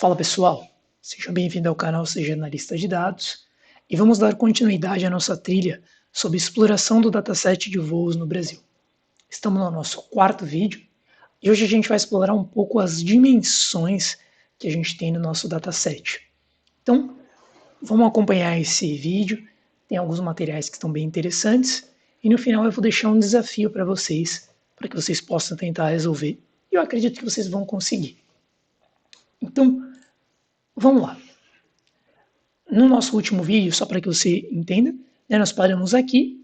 Fala pessoal, seja bem-vindo ao canal Seja Analista de Dados e vamos dar continuidade à nossa trilha sobre exploração do dataset de voos no Brasil. Estamos no nosso quarto vídeo e hoje a gente vai explorar um pouco as dimensões que a gente tem no nosso dataset. Então, vamos acompanhar esse vídeo, tem alguns materiais que estão bem interessantes e no final eu vou deixar um desafio para vocês possam tentar resolver e eu acredito que vocês vão conseguir. Então, vamos lá. No nosso último vídeo, só para que você entenda, nós paramos aqui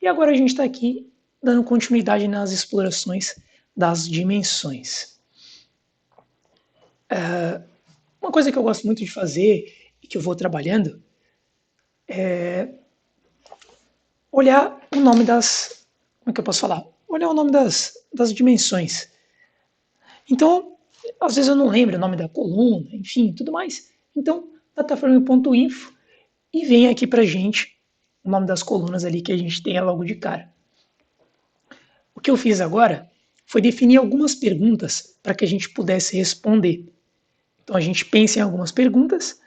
e agora a gente está aqui dando continuidade nas explorações das dimensões. Uma coisa que eu gosto muito de fazer e que eu vou trabalhando é olhar o nome das... Como é que eu posso falar? Olhar o nome das dimensões. Então, às vezes eu não lembro o nome da coluna, enfim, tudo mais. Então, dataframe.info e vem aqui pra gente o nome das colunas ali que a gente tem logo de cara. O que eu fiz agora foi definir algumas perguntas para que a gente pudesse responder. Então a gente pensa em algumas perguntas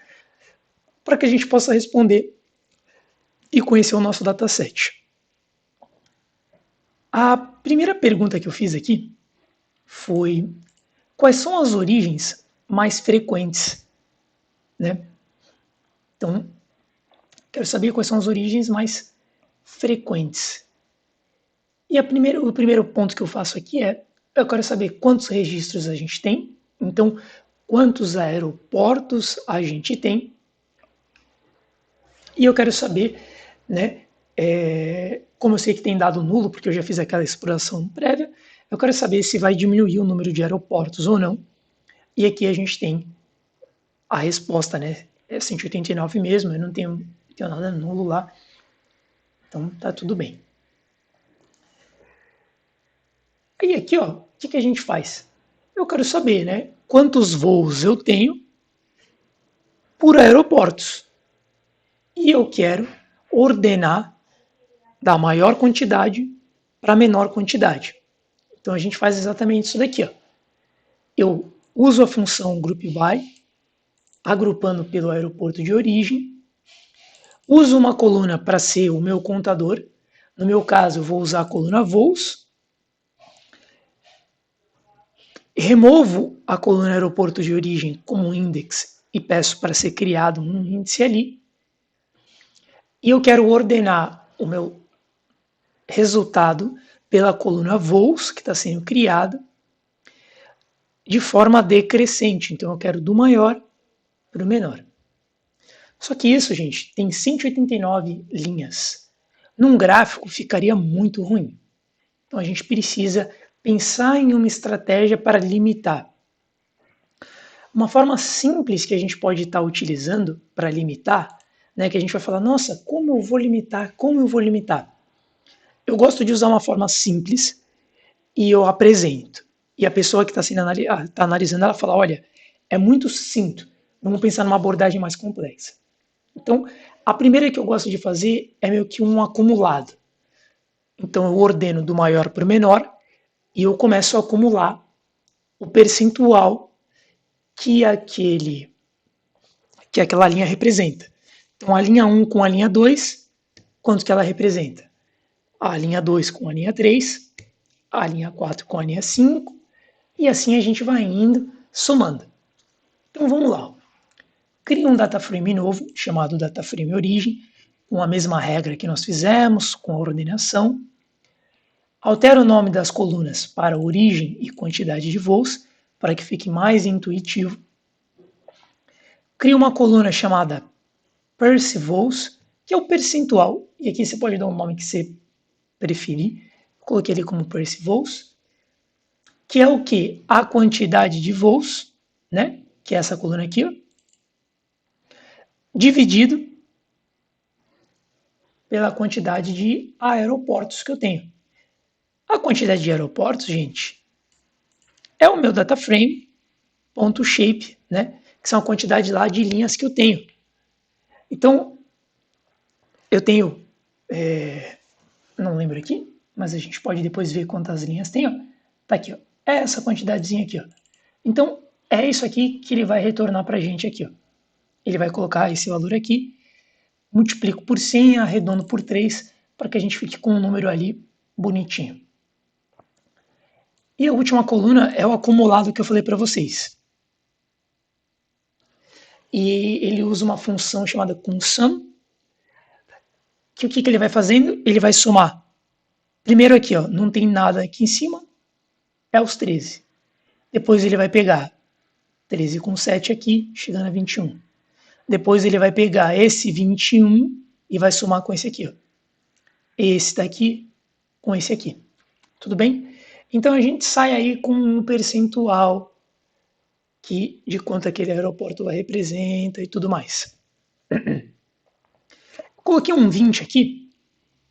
para que a gente possa responder e conhecer o nosso dataset. A primeira pergunta que eu fiz aqui foi: quais são as origens mais frequentes? Né? Então, quero saber quais são as origens mais frequentes. E o primeiro ponto que eu faço aqui é, eu quero saber quantos registros a gente tem, então, quantos aeroportos a gente tem, e eu quero saber, né, como eu sei que tem dado nulo, porque eu já fiz aquela exploração prévia, eu quero saber se vai diminuir o número de aeroportos ou não, e aqui a gente tem a resposta, né, é 189 mesmo, eu não tenho nada nulo lá, então tá tudo bem. Aí aqui, ó, o que a gente faz? Eu quero saber, né, quantos voos eu tenho por aeroportos. E eu quero ordenar da maior quantidade para a menor quantidade. Então a gente faz exatamente isso daqui, ó. Eu uso a função groupBy, agrupando pelo aeroporto de origem, uso uma coluna para ser o meu contador. No meu caso, eu vou usar a coluna voos, removo a coluna aeroporto de origem como index e peço para ser criado um índice ali. E eu quero ordenar o meu resultado pela coluna voos, que está sendo criada, de forma decrescente. Então eu quero do maior para o menor. Só que isso, gente, tem 189 linhas. Num gráfico ficaria muito ruim. Então a gente precisa pensar em uma estratégia para limitar. Uma forma simples que a gente pode estar utilizando para limitar, né, que a gente vai falar, nossa, como eu vou limitar? Como eu vou limitar? Eu gosto de usar uma forma simples e eu apresento. E a pessoa que está analisando, ela fala, olha, é muito sucinto, vamos pensar numa abordagem mais complexa. Então, a primeira que eu gosto de fazer é meio que um acumulado. Então, eu ordeno do maior para o menor e eu começo a acumular o percentual que aquela linha representa. Então, a linha 1 com a linha 2, quanto que ela representa? A linha 2 com a linha 3, a linha 4 com a linha 5, e assim a gente vai indo, somando. Então, vamos lá. Cria um dataframe novo, chamado dataframe origem, com a mesma regra que nós fizemos, com a ordenação. Altera o nome das colunas para origem e quantidade de voos, para que fique mais intuitivo. Cria uma coluna chamada percvols, que é o percentual, e aqui você pode dar um nome que você preferir. Coloquei ele como percvols, que é o que? A quantidade de voos, né? Que é essa coluna aqui, ó, dividido pela quantidade de aeroportos que eu tenho. A quantidade de aeroportos, gente, é o meu dataframe.shape, né? Que são a quantidade lá de linhas que eu tenho. Então, eu tenho, não lembro aqui, mas a gente pode depois ver quantas linhas tem, ó. Tá aqui, ó, é essa quantidadezinha aqui, ó. Então, é isso aqui que ele vai retornar para a gente aqui. Ó. Ele vai colocar esse valor aqui, multiplico por 100, arredondo por 3, para que a gente fique com um número ali bonitinho. E a última coluna é o acumulado que eu falei para vocês. E ele usa uma função chamada consum, que o que ele vai fazendo? Ele vai somar. Primeiro aqui, ó, não tem nada aqui em cima, é os 13. Depois ele vai pegar 13 com 7 aqui, chegando a 21. Depois ele vai pegar esse 21 e vai somar com esse aqui, ó. Esse daqui com esse aqui. Tudo bem? Então a gente sai aí com um percentual de quanto aquele aeroporto representa e tudo mais. Coloquei um 20 aqui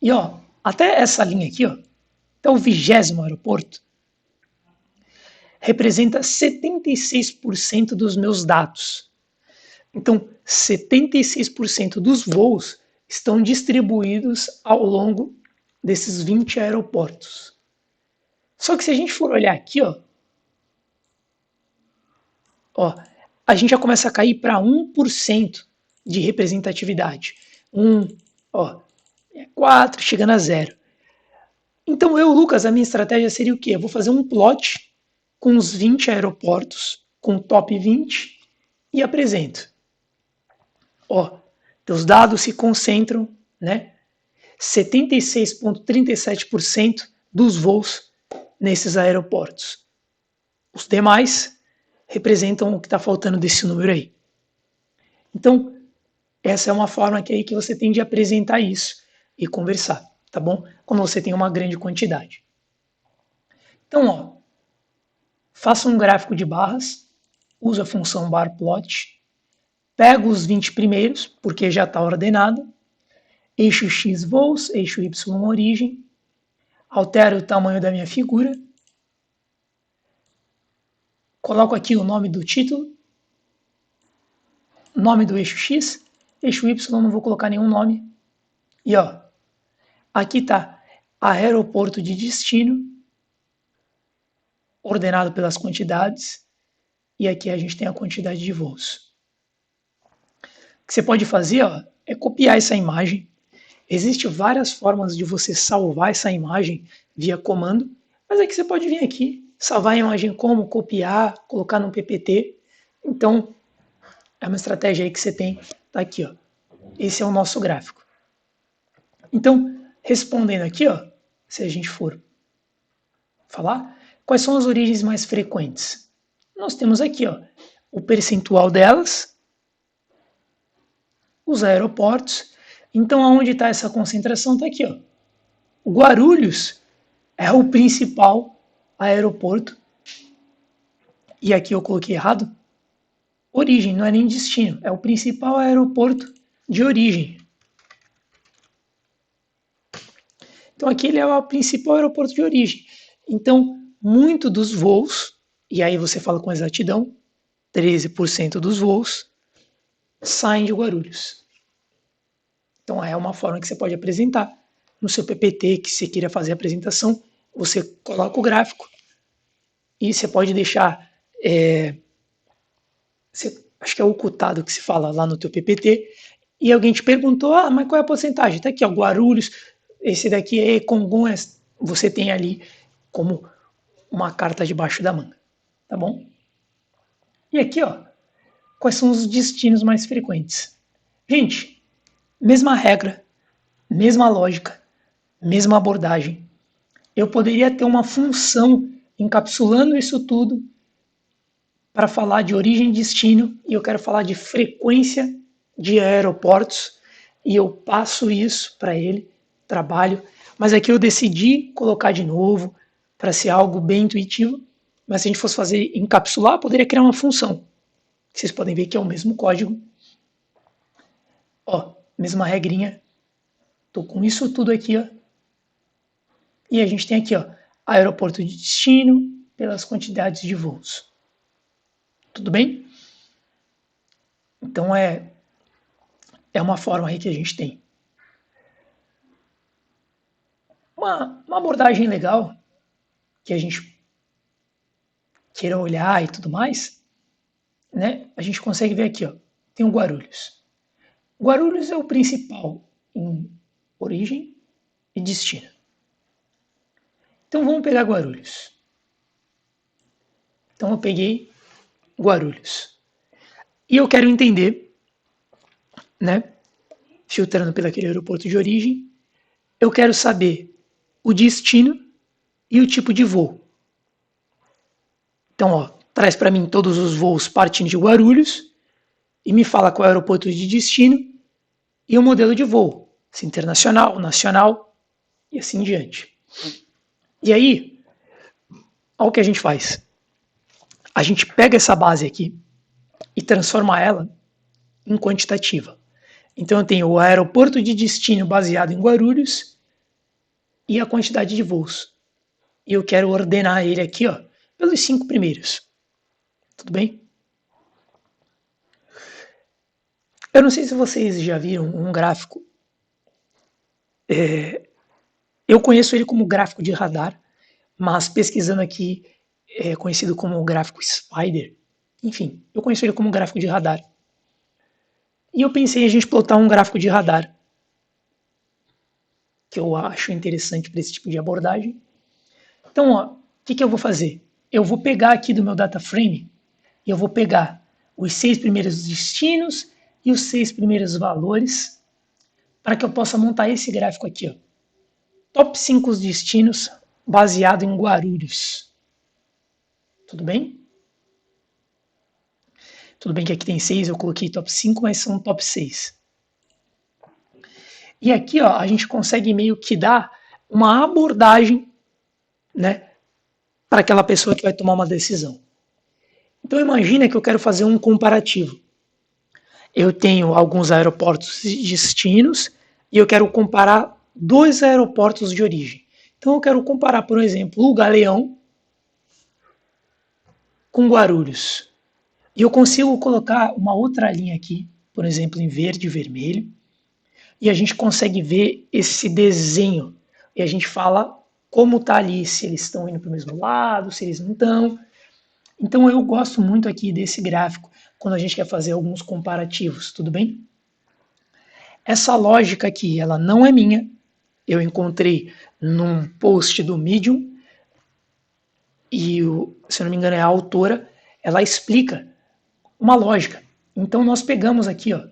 e ó, até essa linha aqui, ó, até o 20º aeroporto, representa 76% dos meus dados. Então, 76% dos voos estão distribuídos ao longo desses 20 aeroportos. Só que se a gente for olhar aqui, ó, a gente já começa a cair para 1% de representatividade. 1, ó, 4, chegando a 0. Então eu, Lucas, a minha estratégia seria o quê? Eu vou fazer um plot com os 20 aeroportos, com o top 20 e apresento. Ó, os dados se concentram, né? 76,37% dos voos nesses aeroportos. Os demais representam o que está faltando desse número aí. Então, essa é uma forma que você tem de apresentar isso e conversar, tá bom? Quando você tem uma grande quantidade. Então, ó, faça um gráfico de barras, usa a função barplot, pega os 20 primeiros, porque já está ordenado, eixo X voos, eixo Y origem, altero o tamanho da minha figura, coloco aqui o nome do título, nome do eixo X, eixo Y não vou colocar nenhum nome, e ó, aqui está aeroporto de destino, ordenado pelas quantidades, e aqui a gente tem a quantidade de voos. O que você pode fazer ó, é copiar essa imagem. Existem várias formas de você salvar essa imagem via comando, mas aqui você pode vir aqui, salvar a imagem como, copiar, colocar no PPT. Então, é uma estratégia aí que você tem, tá aqui, ó. Esse é o nosso gráfico. Então, respondendo aqui, ó, se a gente for falar, quais são as origens mais frequentes? Nós temos aqui, ó, o percentual delas, os aeroportos. Então, aonde está essa concentração? Está aqui, ó. O Guarulhos é o principal aeroporto. E aqui eu coloquei errado. Origem, não é nem destino. É o principal aeroporto de origem. Então aqui ele é o principal aeroporto de origem. Então, muito dos voos, e aí você fala com exatidão, 13% dos voos saem de Guarulhos. Então é uma forma que você pode apresentar. No seu PPT, que você queira fazer a apresentação, você coloca o gráfico e você pode deixar, acho que é ocultado que se fala lá no teu PPT, e alguém te perguntou, mas qual é a porcentagem? Está aqui, ó, Guarulhos, esse daqui é Congonhas, você tem ali como uma carta debaixo da manga, tá bom? E aqui, ó, quais são os destinos mais frequentes? Gente, mesma regra, mesma lógica, mesma abordagem. Eu poderia ter uma função encapsulando isso tudo para falar de origem e destino, e eu quero falar de frequência de aeroportos, e eu passo isso para ele, trabalho, mas aqui eu decidi colocar de novo para ser algo bem intuitivo, mas se a gente fosse fazer encapsular, poderia criar uma função. Vocês podem ver que é o mesmo código. Ó, mesma regrinha. Tô com isso tudo aqui, ó. E a gente tem aqui, ó, aeroporto de destino pelas quantidades de voos. Tudo bem? Então é uma forma aí que a gente tem. Uma abordagem legal que a gente queira olhar e tudo mais né, a gente consegue ver aqui, ó, tem o Guarulhos. Guarulhos é o principal em origem e destino. Então vamos pegar Guarulhos. Então eu peguei Guarulhos. E eu quero entender, né, filtrando pelo aquele aeroporto de origem, eu quero saber o destino e o tipo de voo. Então, ó, traz para mim todos os voos partindo de Guarulhos e me fala qual é o aeroporto de destino e o modelo de voo, se internacional, nacional e assim em diante. E aí, olha o que a gente faz. A gente pega essa base aqui e transforma ela em quantitativa. Então eu tenho o aeroporto de destino baseado em Guarulhos e a quantidade de voos. E eu quero ordenar ele aqui, ó, pelos 5 primeiros. Tudo bem? Eu não sei se vocês já viram um gráfico. Eu conheço ele como gráfico de radar, mas pesquisando aqui é conhecido como gráfico Spider. Enfim, eu conheço ele como gráfico de radar. E eu pensei em a gente plotar um gráfico de radar, que eu acho interessante para esse tipo de abordagem. Então, ó, o que eu vou fazer? Eu vou pegar aqui do meu data frame e eu vou pegar os 6 primeiros destinos e os 6 primeiros valores para que eu possa montar esse gráfico aqui, ó. Top 5 destinos baseado em Guarulhos. Tudo bem? Tudo bem que aqui tem 6, eu coloquei top 5, mas são top 6. E aqui, ó, a gente consegue meio que dar uma abordagem, né, para aquela pessoa que vai tomar uma decisão. Então imagina que eu quero fazer um comparativo. Eu tenho alguns aeroportos de destinos e eu quero comparar 2 aeroportos de origem. Então eu quero comparar, por exemplo, o Galeão com Guarulhos. E eu consigo colocar uma outra linha aqui, por exemplo, em verde e vermelho, e a gente consegue ver esse desenho. E a gente fala como está ali, se eles estão indo para o mesmo lado, se eles não estão. Então eu gosto muito aqui desse gráfico quando a gente quer fazer alguns comparativos, tudo bem? Essa lógica aqui, ela não é minha, eu encontrei num post do Medium e, se eu não me engano, é a autora, ela explica uma lógica. Então nós pegamos aqui, ó,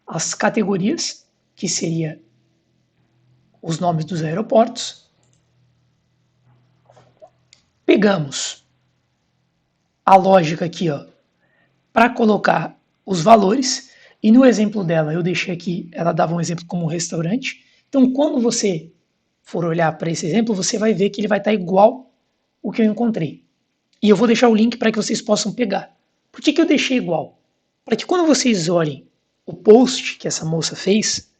as categorias, que seria os nomes dos aeroportos, pegamos a lógica aqui, ó, para colocar os valores, e no exemplo dela, eu deixei aqui, ela dava um exemplo como um restaurante. Então, quando você for olhar para esse exemplo, você vai ver que ele vai estar igual o que eu encontrei. E eu vou deixar o link para que vocês possam pegar. Por que eu deixei igual? Para que quando vocês olhem o post que essa moça fez,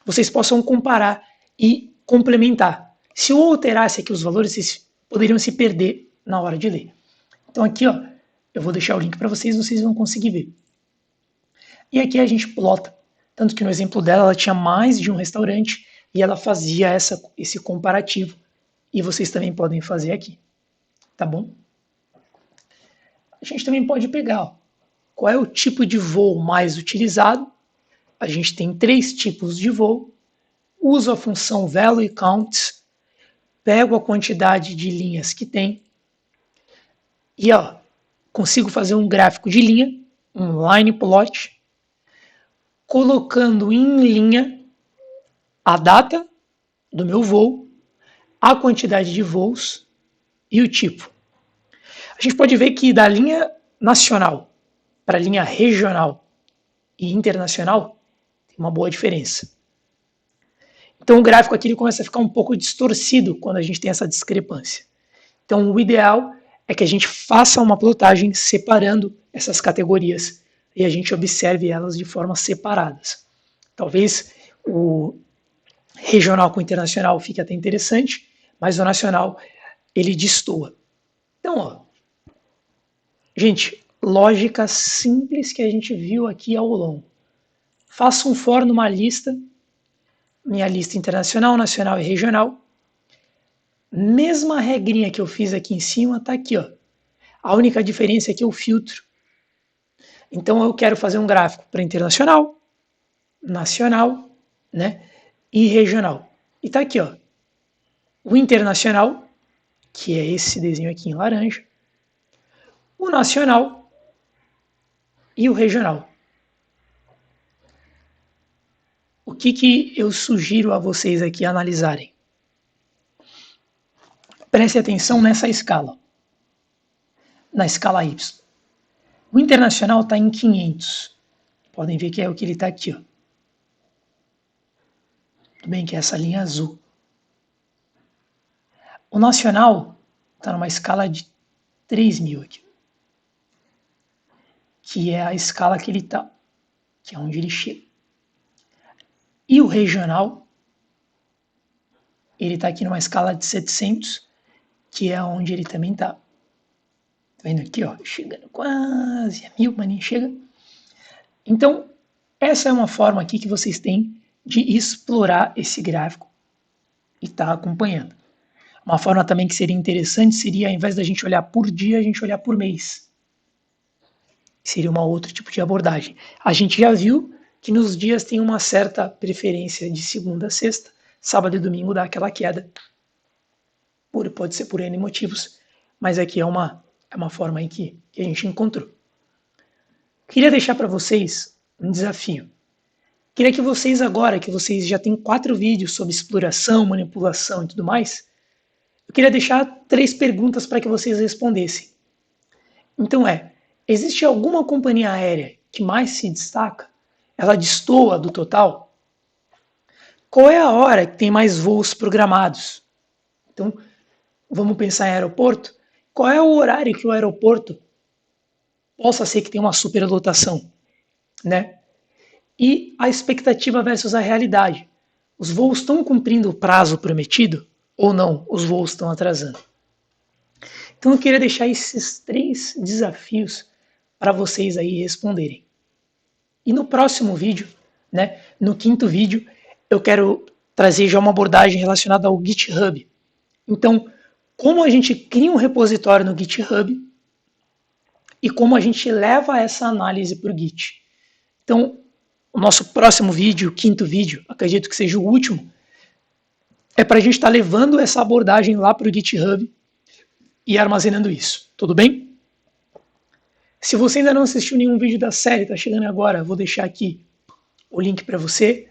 vocês possam comparar e complementar. Se eu alterasse aqui os valores, vocês poderiam se perder na hora de ler. Então aqui, ó, eu vou deixar o link para vocês, vocês vão conseguir ver. E aqui a gente plota. Tanto que no exemplo dela, ela tinha mais de um restaurante e ela fazia esse comparativo. E vocês também podem fazer aqui. Tá bom? A gente também pode pegar, ó, qual é o tipo de voo mais utilizado. A gente tem 3 tipos de voo. Uso a função value count, pego a quantidade de linhas que tem e, ó, consigo fazer um gráfico de linha, um line plot, colocando em linha a data do meu voo, a quantidade de voos e o tipo. A gente pode ver que da linha nacional para a linha regional e internacional tem uma boa diferença. Então o gráfico aqui ele começa a ficar um pouco distorcido quando a gente tem essa discrepância. Então o ideal é que a gente faça uma plotagem separando essas categorias e a gente observe elas de forma separadas. Talvez o regional com o internacional fique até interessante, mas o nacional ele destoa. Então, ó, gente, lógica simples que a gente viu aqui ao longo. Faça um for numa lista, minha lista internacional, nacional e regional. Mesma regrinha que eu fiz aqui em cima está aqui, ó. A única diferença é que eu filtro Então eu quero fazer um gráfico para internacional, nacional, né, e regional. E tá aqui, ó, o internacional, que é esse desenho aqui em laranja, o nacional e o regional. O que eu sugiro a vocês aqui analisarem? Preste atenção nessa escala, na escala Y. O internacional está em 500. Podem ver que é o que ele está aqui, ó. Tudo bem que é essa linha azul. O nacional está numa escala de 3.000 aqui, que é a escala que ele está, que é onde ele chega. E o regional, ele está aqui numa escala de 700, que é onde ele também está. Tá vendo aqui, ó, chegando quase a 1.000, mas nem chega. Então, essa é uma forma aqui que vocês têm de explorar esse gráfico e estar acompanhando. Uma forma também que seria interessante seria, ao invés da gente olhar por dia, a gente olhar por mês. Seria um outro tipo de abordagem. A gente já viu que nos dias tem uma certa preferência de segunda a sexta, sábado e domingo dá aquela queda. Pode ser por N motivos, mas aqui é uma forma aí que a gente encontrou. Queria deixar para vocês um desafio. Queria que vocês agora, que vocês já têm 4 vídeos sobre exploração, manipulação e tudo mais, eu queria deixar 3 perguntas para que vocês respondessem. Então existe alguma companhia aérea que mais se destaca? Ela destoa do total? Qual é a hora que tem mais voos programados? Então, vamos pensar em aeroporto. Qual é o horário que o aeroporto possa ser que tenha uma superlotação, né? E a expectativa versus a realidade. Os voos estão cumprindo o prazo prometido ou não? Os voos estão atrasando. Então eu queria deixar esses 3 desafios para vocês aí responderem. E no próximo vídeo, né, no 5º vídeo, eu quero trazer já uma abordagem relacionada ao GitHub. Então, como a gente cria um repositório no GitHub e como a gente leva essa análise para o Git. Então, o nosso próximo vídeo, o 5º vídeo, acredito que seja o último, é para a gente estar levando essa abordagem lá para o GitHub e armazenando isso. Tudo bem? Se você ainda não assistiu nenhum vídeo da série, está chegando agora, vou deixar aqui o link para você.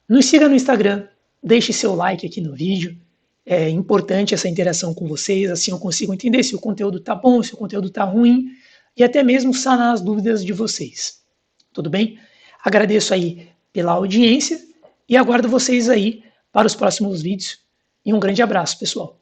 Nos siga no Instagram, deixe seu like aqui no vídeo. É importante essa interação com vocês, assim eu consigo entender se o conteúdo está bom, se o conteúdo está ruim, e até mesmo sanar as dúvidas de vocês. Tudo bem? Agradeço aí pela audiência e aguardo vocês aí para os próximos vídeos. E um grande abraço, pessoal.